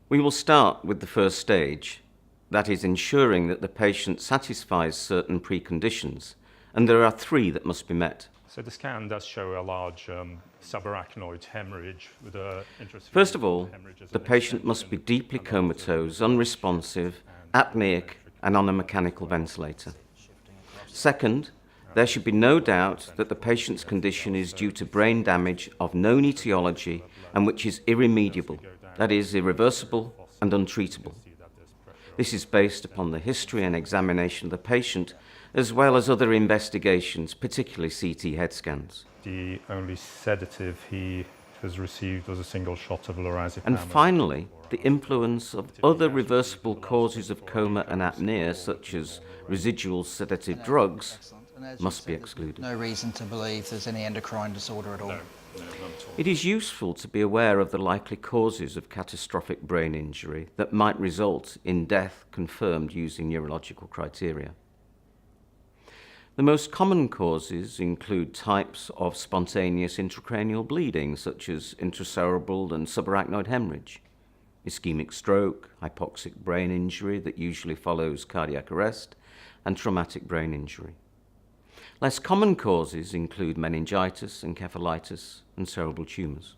We will start with the first stage, that is ensuring that the patient satisfies certain preconditions, and there are 3 that must be met. So the scan does show a large subarachnoid hemorrhage with a First of all, the patient must be deeply comatose, unresponsive, apneic, and on a mechanical ventilator. Second, there should be no doubt that the patient's condition is due to brain damage of known etiology and which is irremediable, that is, irreversible and untreatable. This is based upon the history and examination of the patient, as well as other investigations, particularly CT head scans. The only sedative he has received was a single shot of lorazepam. And finally, the influence of other reversible causes of coma and apnea, such as residual sedative drugs, must be excluded. No reason to believe there's any endocrine disorder at all. No, none at all. It is useful to be aware of the likely causes of catastrophic brain injury that might result in death confirmed using neurological criteria. The most common causes include types of spontaneous intracranial bleeding, such as intracerebral and subarachnoid hemorrhage, ischemic stroke, hypoxic brain injury that usually follows cardiac arrest, and traumatic brain injury. Less common causes include meningitis, encephalitis, and cerebral tumours.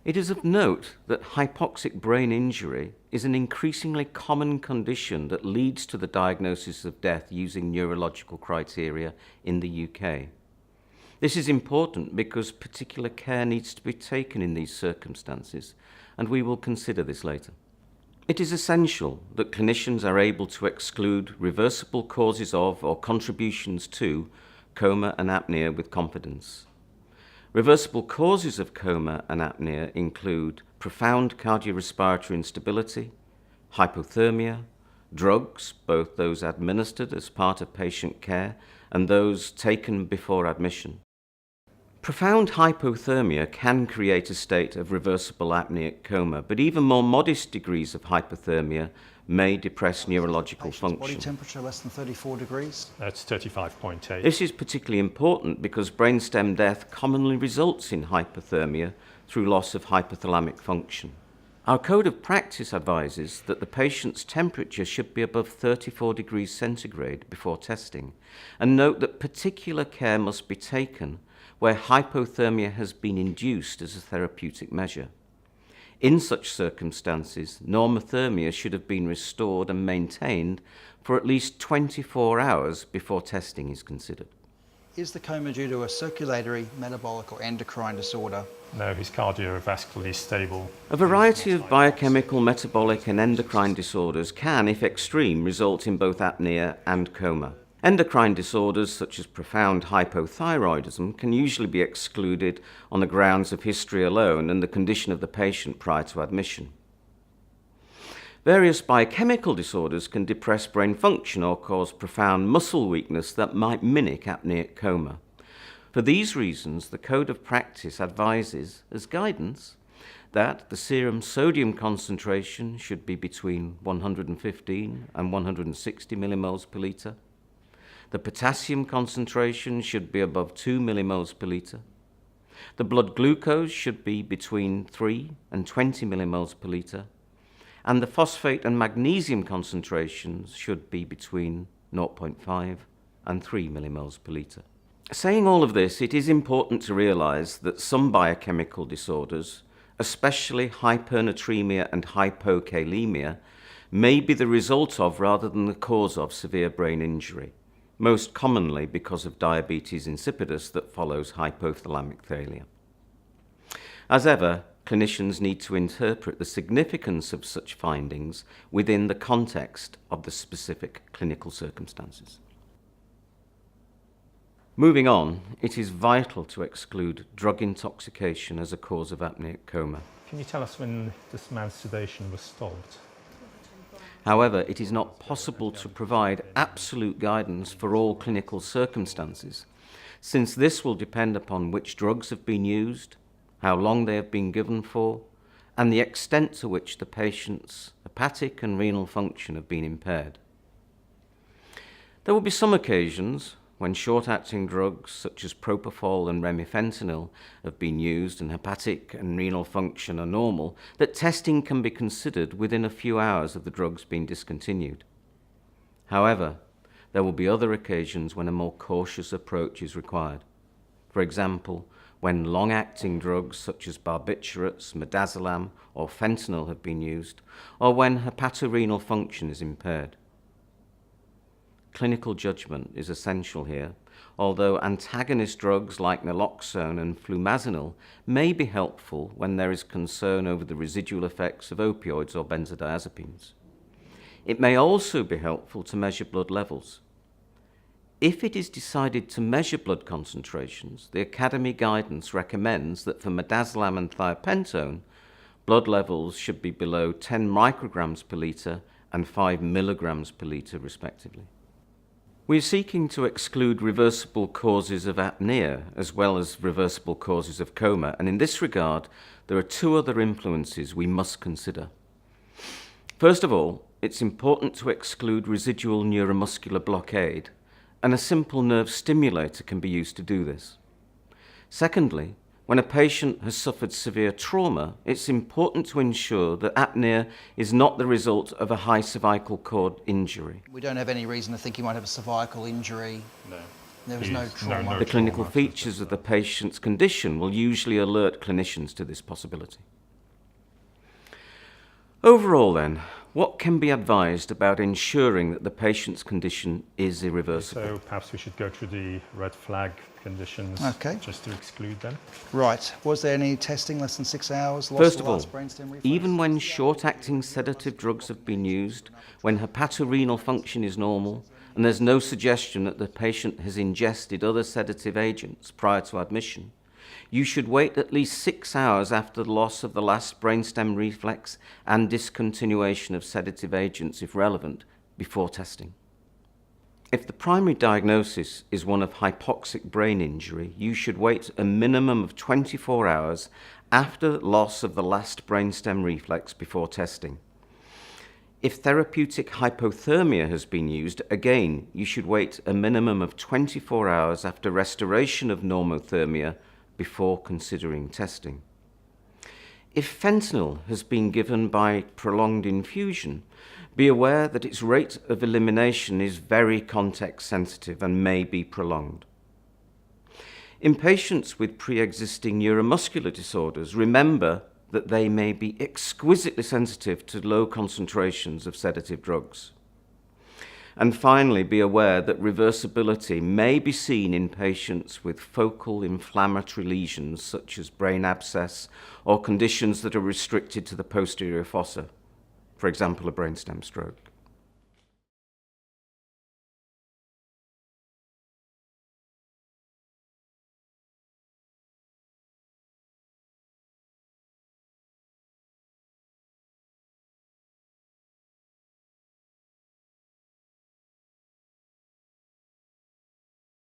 It is of note that hypoxic brain injury is an increasingly common condition that leads to the diagnosis of death using neurological criteria in the UK. This is important because particular care needs to be taken in these circumstances, and we will consider this later. It is essential that clinicians are able to exclude reversible causes of or contributions to coma and apnea with confidence. Reversible causes of coma and apnea include profound cardiorespiratory instability, hypothermia, drugs, both those administered as part of patient care and those taken before admission. Profound hypothermia can create a state of reversible apneic coma, but even more modest degrees of hypothermia may depress neurological function. Body temperature less than 34 degrees? That's 35.8. This is particularly important because brainstem death commonly results in hypothermia through loss of hypothalamic function. Our code of practice advises that the patient's temperature should be above 34 degrees centigrade before testing, and note that particular care must be taken where hypothermia has been induced as a therapeutic measure. In such circumstances, normothermia should have been restored and maintained for at least 24 hours before testing is considered. Is the coma due to a circulatory, metabolic or endocrine disorder? No, he's cardiovascularly stable. A variety of biochemical, metabolic and endocrine disorders can, if extreme, result in both apnea and coma. Endocrine disorders such as profound hypothyroidism can usually be excluded on the grounds of history alone and the condition of the patient prior to admission. Various biochemical disorders can depress brain function or cause profound muscle weakness that might mimic apneic coma. For these reasons, the Code of Practice advises, as guidance, that the serum sodium concentration should be between 115 and 160 millimoles per litre. The potassium concentration should be above 2 millimoles per litre. The blood glucose should be between 3 and 20 millimoles per litre. And the phosphate and magnesium concentrations should be between 0.5 and 3 millimoles per litre. Saying all of this, it is important to realise that some biochemical disorders, especially hypernatremia and hypokalemia, may be the result of rather than the cause of severe brain injury, most commonly because of diabetes insipidus that follows hypothalamic failure. As ever, clinicians need to interpret the significance of such findings within the context of the specific clinical circumstances. Moving on, it is vital to exclude drug intoxication as a cause of apneic coma. Can you tell us when this man's sedation was stopped? However, it is not possible to provide absolute guidance for all clinical circumstances, since this will depend upon which drugs have been used, how long they have been given for, and the extent to which the patient's hepatic and renal function have been impaired. There will be some occasions when short-acting drugs such as propofol and remifentanil have been used and hepatic and renal function are normal, that testing can be considered within a few hours of the drugs being discontinued. However, there will be other occasions when a more cautious approach is required. For example, when long-acting drugs such as barbiturates, midazolam, or fentanyl have been used, or when hepatorenal function is impaired. Clinical judgment is essential here, although antagonist drugs like naloxone and flumazenil may be helpful when there is concern over the residual effects of opioids or benzodiazepines. It may also be helpful to measure blood levels. If it is decided to measure blood concentrations, the Academy guidance recommends that for midazolam and thiopentone, blood levels should be below 10 micrograms per litre and 5 milligrams per litre respectively. We're seeking to exclude reversible causes of apnea as well as reversible causes of coma, and in this regard, there are two other influences we must consider. First of all, it's important to exclude residual neuromuscular blockade, and a simple nerve stimulator can be used to do this. Secondly, when a patient has suffered severe trauma, it's important to ensure that apnea is not the result of a high cervical cord injury. We don't have any reason to think he might have a cervical injury. No. There was no trauma. The clinical features of the patient's condition will usually alert clinicians to this possibility. Overall then, what can be advised about ensuring that the patient's condition is irreversible? So perhaps we should go through the red flag conditions just to exclude them. Right. Was there any testing less than 6 hours? First of all, even when short-acting sedative drugs have been used, when hepatorenal function is normal, and there's no suggestion that the patient has ingested other sedative agents prior to admission, you should wait at least 6 hours after the loss of the last brainstem reflex and discontinuation of sedative agents, if relevant, before testing. If the primary diagnosis is one of hypoxic brain injury, you should wait a minimum of 24 hours after loss of the last brainstem reflex before testing. If therapeutic hypothermia has been used, again, you should wait a minimum of 24 hours after restoration of normothermia before considering testing. If fentanyl has been given by prolonged infusion, be aware that its rate of elimination is very context sensitive and may be prolonged. In patients with pre-existing neuromuscular disorders, remember that they may be exquisitely sensitive to low concentrations of sedative drugs. And finally, be aware that reversibility may be seen in patients with focal inflammatory lesions such as brain abscess or conditions that are restricted to the posterior fossa, for example, a brainstem stroke.